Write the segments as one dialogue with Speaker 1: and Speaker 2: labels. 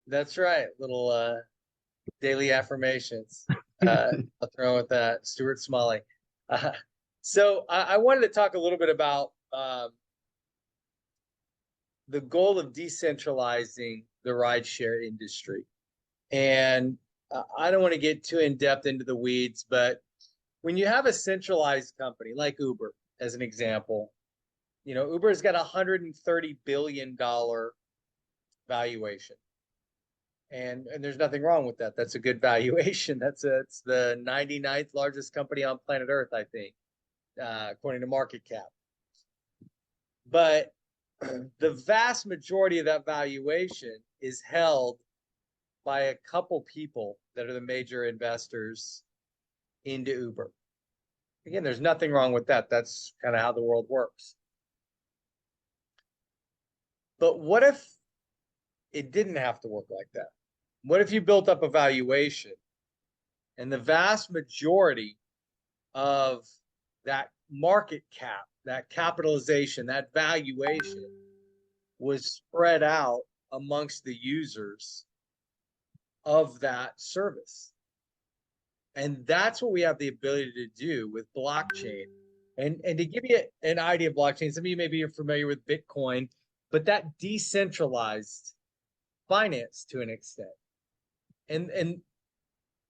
Speaker 1: That's right. Little daily affirmations. I'll throw in with that. Stuart Smalley. Uh, so I wanted to talk a little bit about the goal of decentralizing the rideshare industry. And I don't want to get too in depth into the weeds, but when you have a centralized company like Uber, as an example, Uber's got $130 billion valuation. And there's nothing wrong with that. That's a good valuation. It's the 99th largest company on planet Earth, I think, according to market cap. But the vast majority of that valuation is held by a couple people that are the major investors into Uber. Again, there's nothing wrong with that. That's kind of how the world works. But what if it didn't have to work like that? What if you built up a valuation and the vast majority of that market cap, that capitalization, that valuation was spread out amongst the users of that service? And that's what we have the ability to do with blockchain. And to give you an idea of blockchain, some of you maybe are familiar with Bitcoin, but that decentralized finance to an extent. And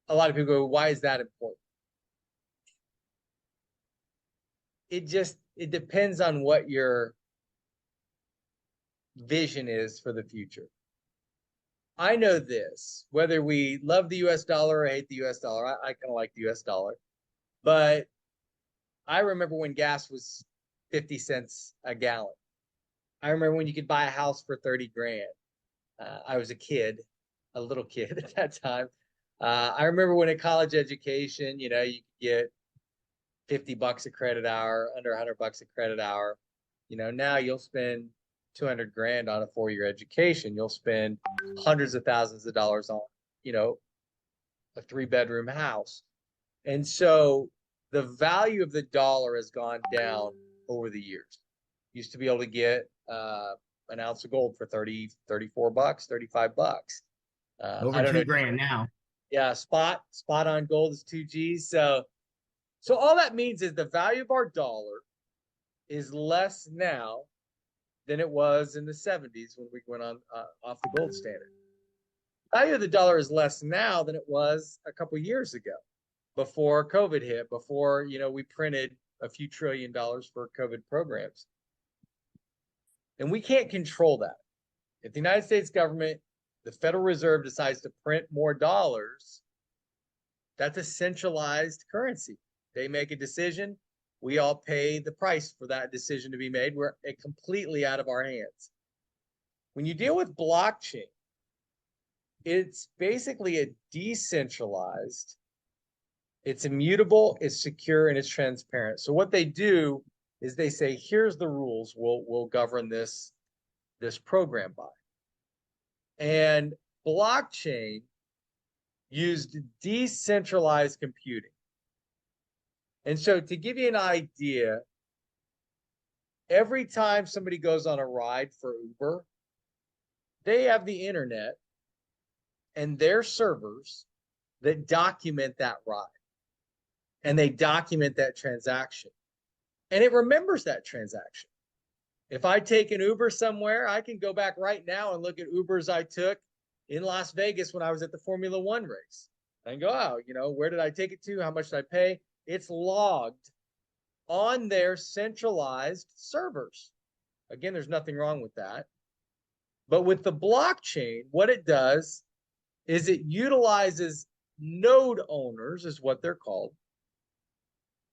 Speaker 1: a lot of people go, why is that important? It depends on what your vision is for the future. I know this, whether we love the US dollar or hate the US dollar, I kind of like the US dollar. But I remember when gas was 50 cents a gallon. I remember when you could buy a house for 30 grand. I was a little kid at that time. I remember when in college education, you could get $50 a credit hour, under $100 a credit hour. Now you'll spend 200 grand on a 4-year education. You'll spend hundreds of thousands of dollars on, a 3-bedroom house. And so the value of the dollar has gone down over the years. Used to be able to get an ounce of gold for 30, $34, $35.
Speaker 2: Over
Speaker 1: I don't know.
Speaker 2: 2 grand now.
Speaker 1: Yeah, spot on gold is 2Gs. So all that means is the value of our dollar is less now than it was in the 70s when we went on off the gold standard. The value of the dollar is less now than it was a couple years ago, before COVID hit, before we printed a few $1 trillion for COVID programs. And we can't control that. If the United States government, the Federal Reserve, decides to print more dollars, that's a centralized currency. They make a decision. We all pay the price for that decision to be made. We're completely out of our hands. When you deal with blockchain, it's basically a decentralized, it's immutable, it's secure, and it's transparent. So what they do is they say, here's the rules we'll govern this program by. And blockchain used decentralized computing. And so to give you an idea, every time somebody goes on a ride for Uber, they have the internet and their servers that document that ride. And they document that transaction. And it remembers that transaction. If I take an Uber somewhere, I can go back right now and look at Ubers I took in Las Vegas when I was at the Formula One race and go, oh, where did I take it to? How much did I pay? It's logged on their centralized servers. Again, there's nothing wrong with that. But with the blockchain, what it does is it utilizes node owners, is what they're called.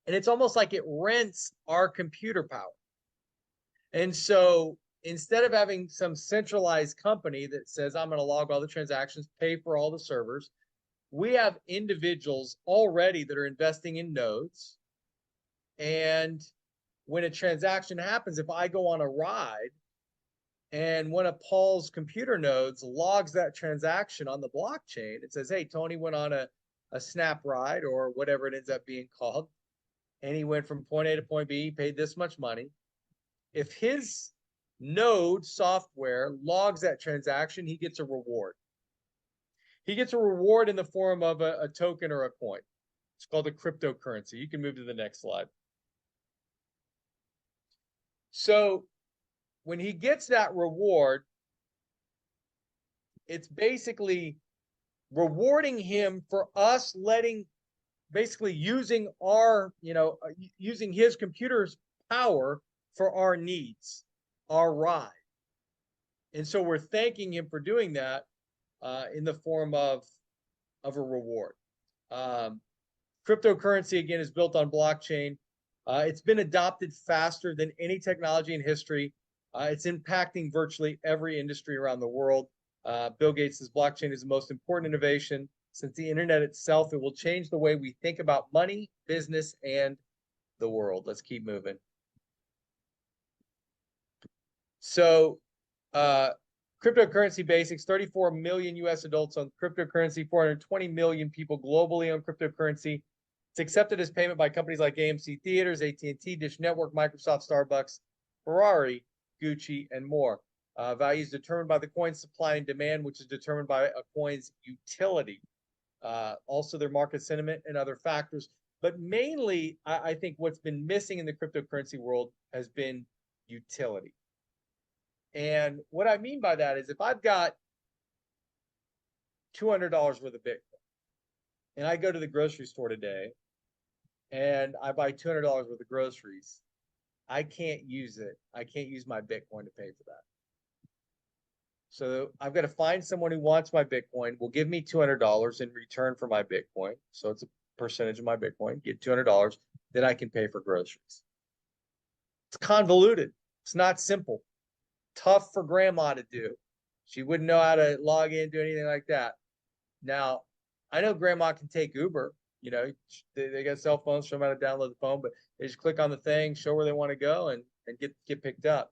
Speaker 1: And it's almost like it rents our computer power. And so instead of having some centralized company that says, I'm going to log all the transactions, pay for all the servers, we have individuals already that are investing in nodes. And when a transaction happens, if I go on a ride and one of Paul's computer nodes logs that transaction on the blockchain, it says, hey, Tony went on a snap ride or whatever it ends up being called. And he went from point A to point B, paid this much money. If his node software logs that transaction, he gets a reward. He gets a reward in the form of a token or a coin. It's called a cryptocurrency. You can move to the next slide. So when he gets that reward, it's basically rewarding him for us basically using using his computer's power for our needs, our ride. And so we're thanking him for doing that in the form of a reward. Cryptocurrency, again, is built on blockchain. It's been adopted faster than any technology in history. It's impacting virtually every industry around the world. Bill Gates says blockchain is the most important innovation. Since the internet itself, it will change the way we think about money, business, and the world. Let's keep moving. So, cryptocurrency basics, 34 million US adults on cryptocurrency, 420 million people globally on cryptocurrency. It's accepted as payment by companies like AMC Theaters, AT&T, Dish Network, Microsoft, Starbucks, Ferrari, Gucci, and more. Value is determined by the coin's supply and demand, which is determined by a coin's utility. Also their market sentiment and other factors. But mainly, I think what's been missing in the cryptocurrency world has been utility. And what I mean by that is if I've got $200 worth of Bitcoin and I go to the grocery store today and I buy $200 worth of groceries, I can't use it. I can't use my Bitcoin to pay for that. So I've got to find someone who wants my Bitcoin, will give me $200 in return for my Bitcoin. So it's a percentage of my Bitcoin, get $200, then I can pay for groceries. It's convoluted. It's not simple. Tough for grandma to do. She wouldn't know how to log in, do anything like that. Now, I know grandma can take Uber. You know, they got cell phones, show them how to download the phone, but they just click on the thing, show where they want to go, and get picked up.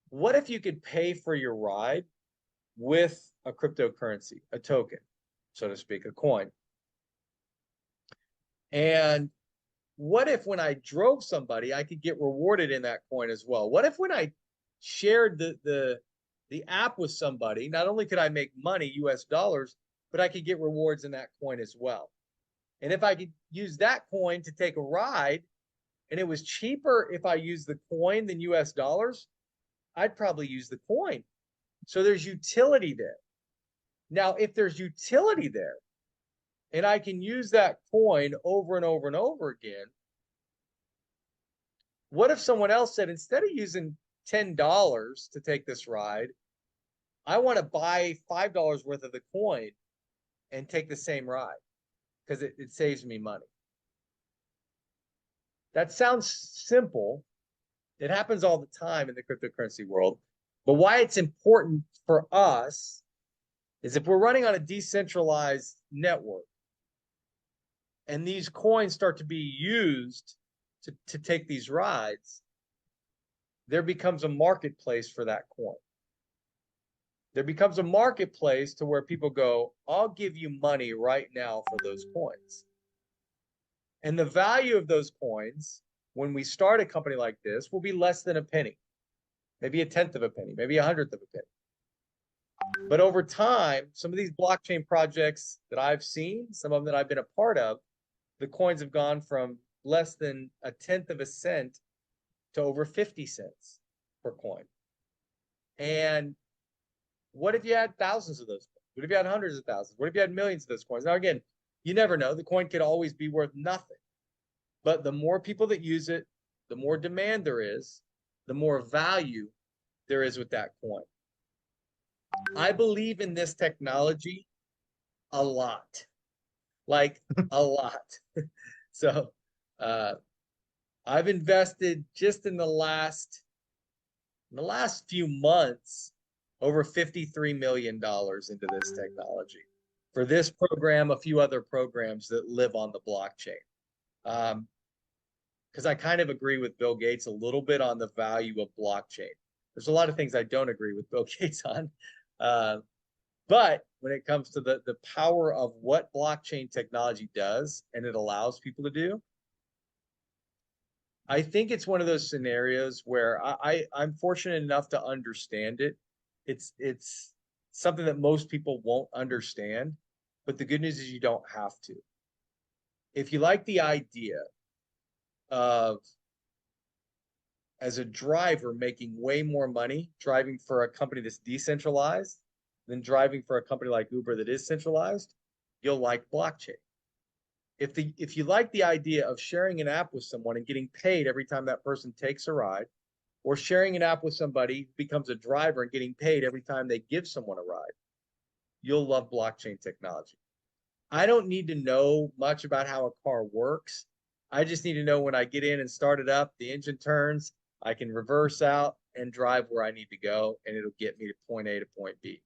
Speaker 1: What if you could pay for your ride with a cryptocurrency, a token, so to speak, a coin? And what if when I drove somebody, I could get rewarded in that coin as well? What if when I shared the app with somebody, not only could I make money, US dollars, but I could get rewards in that coin as well? And if I could use that coin to take a ride, and it was cheaper if I used the coin than US dollars, I'd probably use the coin. So there's utility there. Now, if there's utility there, and I can use that coin over and over and over again, what if someone else said, instead of using $10 to take this ride, I want to buy $5 worth of the coin and take the same ride because it saves me money? That sounds simple. It happens all the time in the cryptocurrency world. But why it's important for us is if we're running on a decentralized network and these coins start to be used to take these rides, there becomes a marketplace for that coin. There becomes a marketplace to where people go, I'll give you money right now for those coins. And the value of those coins, when we start a company like this, will be less than a penny, maybe a tenth of a penny, maybe a hundredth of a penny. But over time, some of these blockchain projects that I've seen, some of them that I've been a part of, the coins have gone from less than a tenth of a cent to over 50 cents per coin. And what if you had thousands of those coins? What if you had hundreds of thousands? What if you had millions of those coins? Now, again, you never know. The coin could always be worth nothing. But the more people that use it, the more demand there is, the more value there is with that coin. I believe in this technology a lot, like a lot. So I've invested just in the last few months over $53 million into this technology for this program, a few other programs that live on the blockchain. Because I kind of agree with Bill Gates a little bit on the value of blockchain. There's a lot of things I don't agree with Bill Gates on. But when it comes to the power of what blockchain technology does and it allows people to do, I think it's one of those scenarios where I'm fortunate enough to understand it. It's something that most people won't understand. But the good news is you don't have to. If you like the idea of, as a driver, making way more money driving for a company that's decentralized than driving for a company like Uber that is centralized, you'll like blockchain. If you like the idea of sharing an app with someone and getting paid every time that person takes a ride, or sharing an app with somebody who becomes a driver and getting paid every time they give someone a ride, you'll love blockchain technology. I don't need to know much about how a car works. I just need to know when I get in and start it up, the engine turns, I can reverse out and drive where I need to go, and it'll get me to point A to point B.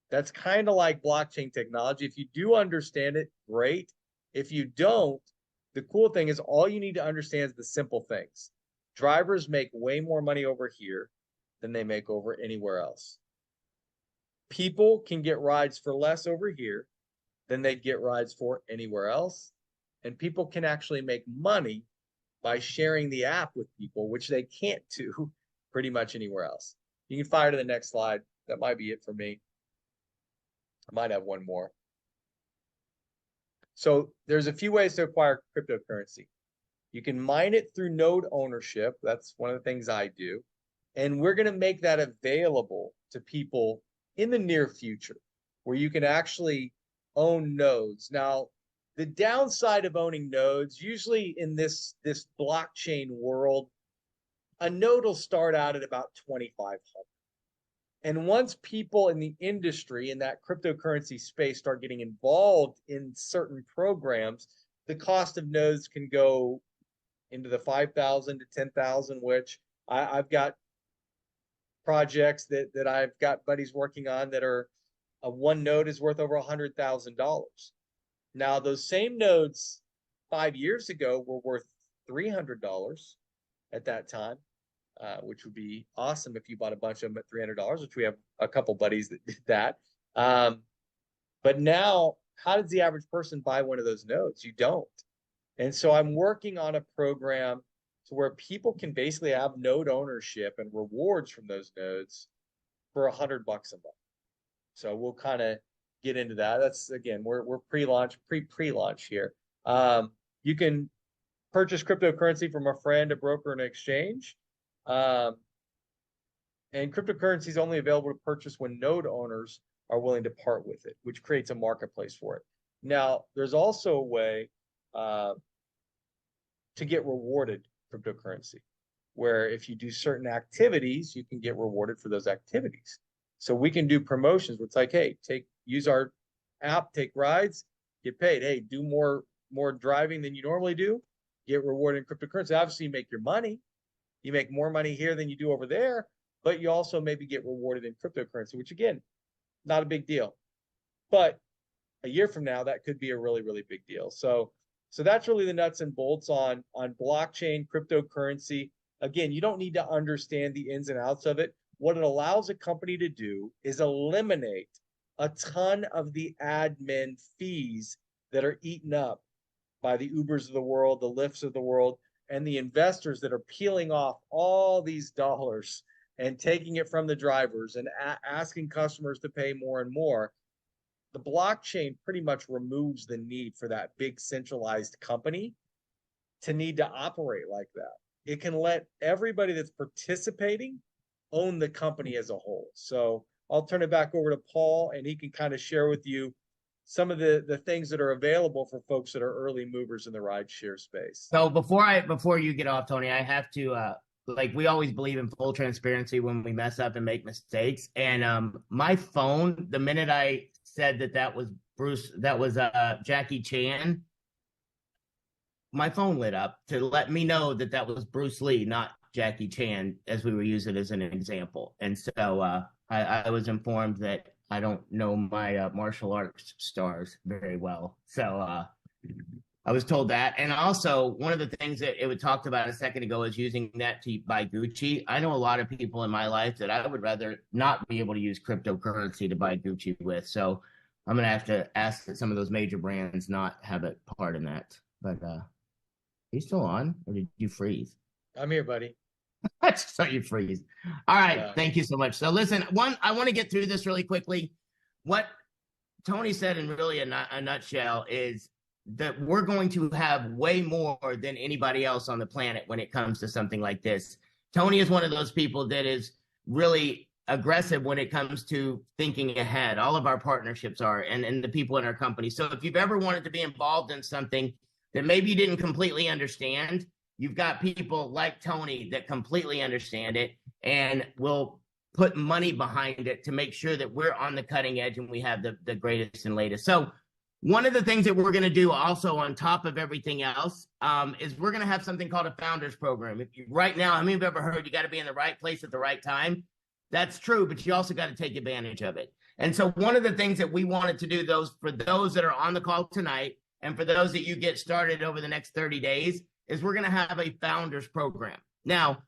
Speaker 1: That's kind of like blockchain technology. If you do understand it, great. If you don't, the cool thing is all you need to understand is the simple things. Drivers make way more money over here than they make over anywhere else. People can get rides for less over here than they'd get rides for anywhere else. And people can actually make money by sharing the app with people, which they can't do pretty much anywhere else. You can fire to the next slide. That might be it for me. I might have one more. So there's a few ways to acquire cryptocurrency. You can mine it through node ownership. That's one of the things I do. And we're going to make that available to people in the near future, where you can actually own nodes. Now, the downside of owning nodes, usually in this blockchain world, a node will start out at about 2,500. And once people in the industry, in that cryptocurrency space, start getting involved in certain programs, the cost of nodes can go into the 5,000 to 10,000, which I've got projects that I've got buddies working on that are one node is worth over $100,000. Now, those same nodes 5 years ago were worth $300 at that time, which would be awesome if you bought a bunch of them at $300, which we have a couple buddies that did that. But now, how does the average person buy one of those nodes? You don't. And so I'm working on a program to where people can basically have node ownership and rewards from those nodes for $100 a month. So we'll kind of get into that. That's, again, we're pre-launch here. You can purchase cryptocurrency from a friend, a broker, and an exchange. And cryptocurrency is only available to purchase when node owners are willing to part with it, which creates a marketplace for it. Now, there's also a way to get rewarded cryptocurrency, where if you do certain activities, you can get rewarded for those activities. So we can do promotions where it's like, hey, use our app, take rides, get paid. Hey, do more driving than you normally do, get rewarded in cryptocurrency. Obviously, you make your money. You make more money here than you do over there, but you also maybe get rewarded in cryptocurrency, which, again, not a big deal. But a year from now, that could be a really, really big deal. So that's really the nuts and bolts on blockchain, cryptocurrency. Again, you don't need to understand the ins and outs of it. What it allows a company to do is eliminate a ton of the admin fees that are eaten up by the Ubers of the world, the Lyfts of the world, and the investors that are peeling off all these dollars and taking it from the drivers and asking customers to pay more and more. The blockchain pretty much removes the need for that big centralized company to need to operate like that. It can let everybody that's participating own the company as a whole. So I'll turn it back over to Paul, and he can kind of share with you some of the things that are available for folks that are early movers in the rideshare space.
Speaker 2: So before you get off, Tony, I have to like, we always believe in full transparency when we mess up and make mistakes. And my phone, the minute I said that was Jackie Chan, my phone lit up to let me know that was Bruce Lee, not Jackie Chan, as we were using it as an example. And so I was informed that I don't know my martial arts stars very well. So I was told that. And also, one of the things that it talked about a second ago is using that to buy Gucci. I know a lot of people in my life that I would rather not be able to use cryptocurrency to buy Gucci with. So I'm going to have to ask that some of those major brands not have a part in that. But are you still on, or did you freeze?
Speaker 1: I'm here, buddy.
Speaker 2: So you freeze. All right.
Speaker 1: Yeah.
Speaker 2: Thank you so much. So listen, I want to get through this really quickly. What Tony said in really a nutshell is that we're going to have way more than anybody else on the planet when it comes to something like this. Tony is one of those people that is really aggressive when it comes to thinking ahead. All of our partnerships are, and the people in our company. So if you've ever wanted to be involved in something that maybe you didn't completely understand, you've got people like Tony that completely understand it and will put money behind it to make sure that we're on the cutting edge and we have the greatest and latest. So one of the things that we're going to do also on top of everything else is we're going to have something called a founders program. Right now, how many of you have ever heard you got to be in the right place at the right time? That's true, but you also got to take advantage of it. And so one of the things that we wanted to do for those that are on the call tonight and for those that you get started over the next 30 days is we're going to have a founders program. Now,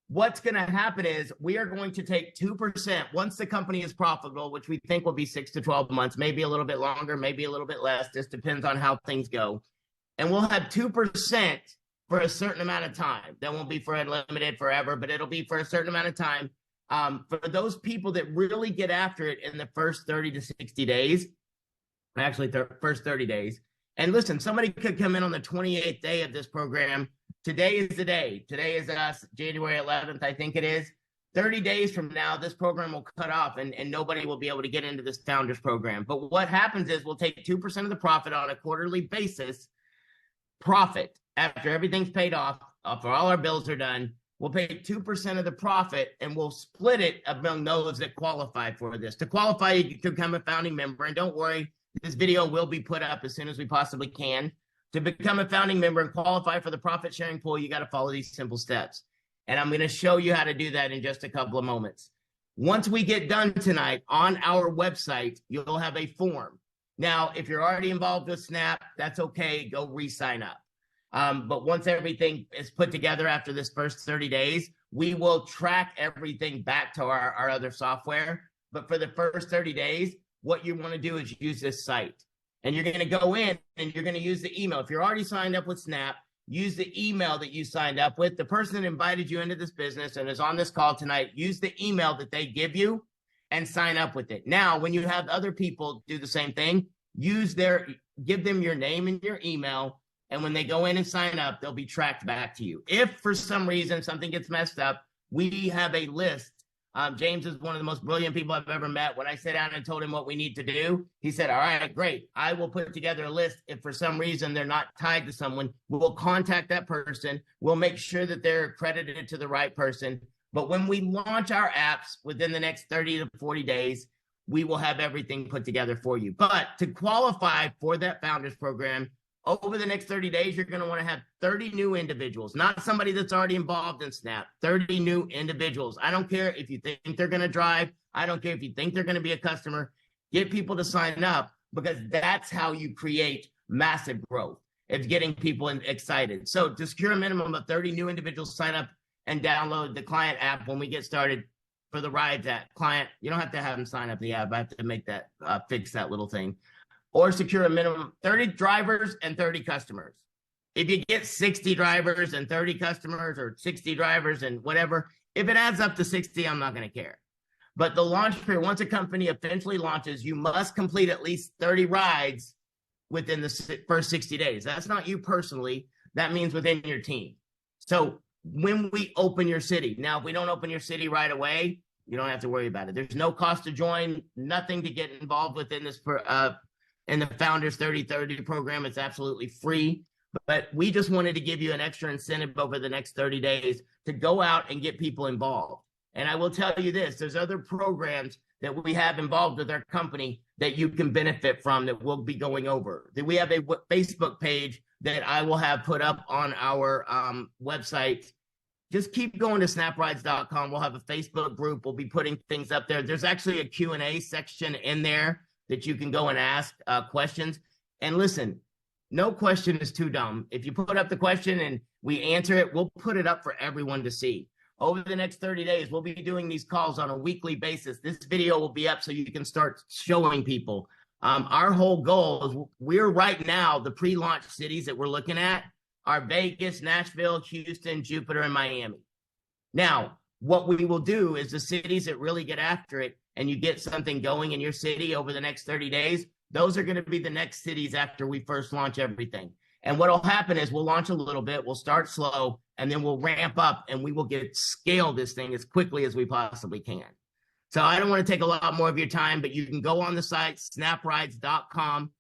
Speaker 2: what's going to happen is we are going to take 2% once the company is profitable, which we think will be 6 to 12 months, maybe a little bit longer, maybe a little bit less, just depends on how things go. And we'll have 2% for a certain amount of time. That won't be for unlimited forever, but it'll be for a certain amount of time. For those people that really get after it in the first 30 to 60 days, actually first 30 days. And listen, somebody could come in on the 28th day of this program. Today is the day. Today is January 11th, I think it is. 30 days from now, this program will cut off and nobody will be able to get into this founders program. But what happens is we'll take 2% of the profit on a quarterly basis, profit, after everything's paid off, after all our bills are done. We'll pay 2% of the profit and we'll split it among those that qualify for this. To qualify, you can become a founding member. And don't worry, this video will be put up as soon as we possibly can. To become a founding member and qualify for the profit sharing pool, you got to follow these simple steps. And I'm going to show you how to do that in just a couple of moments. Once we get done tonight on our website, you'll have a form. Now, if you're already involved with Snap, that's okay. Go re-sign up. But once everything is put together after this first 30 days, we will track everything back to our other software. But for the first 30 days, what you want to do is use this site. And you're going to go in and you're going to use the email. If you're already signed up with Snap, use the email that you signed up with. The person that invited you into this business and is on this call tonight, use the email that they give you and sign up with it. Now, when you have other people do the same thing, give them your name and your email. And when they go in and sign up, they'll be tracked back to you. If for some reason something gets messed up, we have a list. James is one of the most brilliant people I've ever met. When I sat down and told him what we need to do, he said, all right, great. I will put together a list. If for some reason they're not tied to someone, we'll contact that person. We'll make sure that they're accredited to the right person. But when we launch our apps within the next 30 to 40 days, we will have everything put together for you. But to qualify for that founders program, over the next 30 days, you're going to want to have 30 new individuals, not somebody that's already involved in Snap, 30 new individuals. I don't care if you think they're going to drive. I don't care if you think they're going to be a customer. Get people to sign up because that's how you create massive growth. It's getting people excited. So to secure a minimum of 30 new individuals, sign up and download the client app when we get started for the Rides app. Client, you don't have to have them sign up the app. I have to make that, fix that little thing. Or secure a minimum 30 drivers and 30 customers. If you get 60 drivers and 30 customers or 60 drivers and whatever, if it adds up to 60, I'm not going to care. But the launch period, once a company eventually launches, you must complete at least 30 rides within the first 60 days. That's not you personally. That means within your team. So when we open your city, now, if we don't open your city right away, you don't have to worry about it. There's no cost to join, nothing to get involved within this in the Founders 3030 program. It's absolutely free, but we just wanted to give you an extra incentive over the next 30 days to go out and get people involved. And I will tell you this, there's other programs that we have involved with our company that you can benefit from that we'll be going over. We have a Facebook page that I will have put up on our website. Just keep going to snaprides.com. We'll have a Facebook group. We'll be putting things up there. There's actually a Q&A section in there that you can go and ask questions. And listen, no question is too dumb. If you put up the question and we answer it, we'll put it up for everyone to see. Over the next 30 days, we'll be doing these calls on a weekly basis. This video will be up so you can start showing people. Our whole goal is we're right now, the pre-launch cities that we're looking at are Vegas, Nashville, Houston, Jupiter, and Miami. Now, what we will do is the cities that really get after it and you get something going in your city over the next 30 days, those are going to be the next cities after we first launch everything. And what will happen is we'll launch a little bit, we'll start slow, and then we'll ramp up and we will scale this thing as quickly as we possibly can. So I don't want to take a lot more of your time, but you can go on the site, snaprides.com.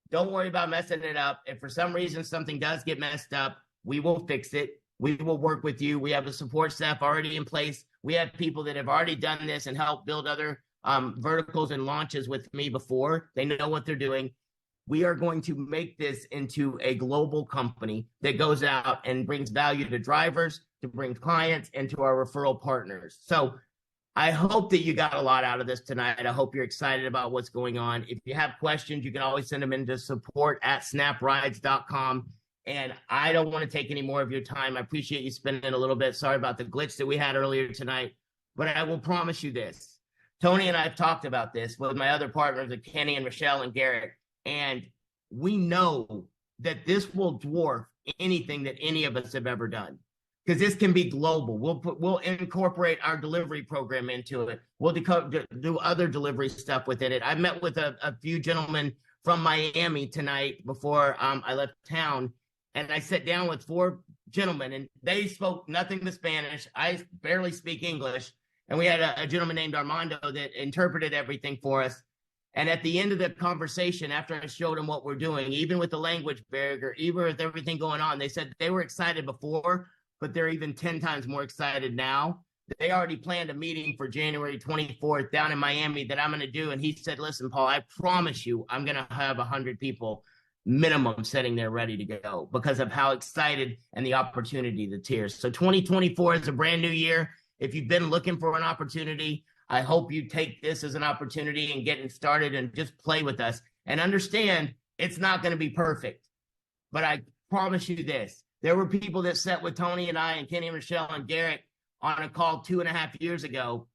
Speaker 2: Don't worry about messing it up. If for some reason something does get messed up, we will fix it. We will work with you. We have the support staff already in place. We have people that have already done this and helped build other verticals and launches with me before. They know what they're doing. We are going to make this into a global company that goes out and brings value to drivers, to bring clients, and to our referral partners. So I hope that you got a lot out of this tonight. I hope you're excited about what's going on. If you have questions, you can always send them into support@snaprides.com. And I don't want to take any more of your time. I appreciate you spending a little bit. Sorry about the glitch that we had earlier tonight. But I will promise you this. Tony and I have talked about this with my other partners, Kenny and Michelle and Garrett. And we know that this will dwarf anything that any of us have ever done. Because this can be global. We'll incorporate our delivery program into it. We'll do other delivery stuff within it. I met with a few gentlemen from Miami tonight before I left town. And I sat down with 4 gentlemen, and they spoke nothing but Spanish. I barely speak English. And we had a gentleman named Armando that interpreted everything for us. And at the end of the conversation, after I showed them what we're doing, even with the language barrier, even with everything going on, they said they were excited before, but they're even 10 times more excited now. They already planned a meeting for January 24th down in Miami that I'm going to do. And he said, listen, Paul, I promise you I'm going to have 100 people minimum sitting there ready to go because of how excited and the opportunity that's here. So 2024 is a brand new year. If you've been looking for an opportunity, I hope you take this as an opportunity and getting started and just play with us and understand it's not going to be perfect. But I promise you this, there were people that sat with Tony and I and Kenny and Michelle and Garrett on a call 2.5 years ago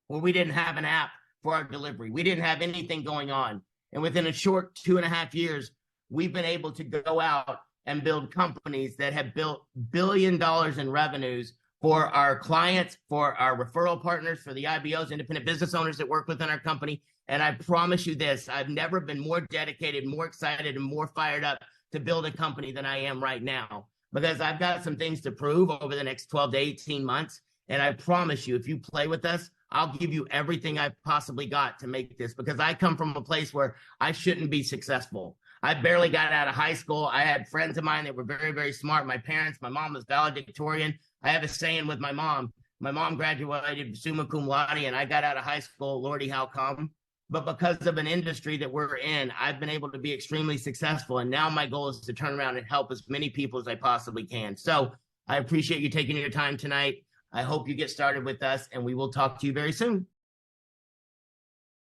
Speaker 2: where we didn't have an app for our delivery. We didn't have anything going on. And within a short 2.5 years, we've been able to go out and build companies that have built $1 billion in revenues for our clients, for our referral partners, for the IBOs, independent business owners that work within our company. And I promise you this, I've never been more dedicated, more excited, and more fired up to build a company than I am right now, because I've got some things to prove over the next 12 to 18 months. And I promise you, if you play with us, I'll give you everything I've possibly got to make this, because I come from a place where I shouldn't be successful. I barely got out of high school. I had friends of mine that were very, very smart. My parents, my mom was valedictorian. I have a saying with my mom. My mom graduated summa cum laude, and I got out of high school, Lordy, how come? But because of an industry that we're in, I've been able to be extremely successful. And now my goal is to turn around and help as many people as I possibly can. So I appreciate you taking your time tonight. I hope you get started with us, and we will talk to you very soon.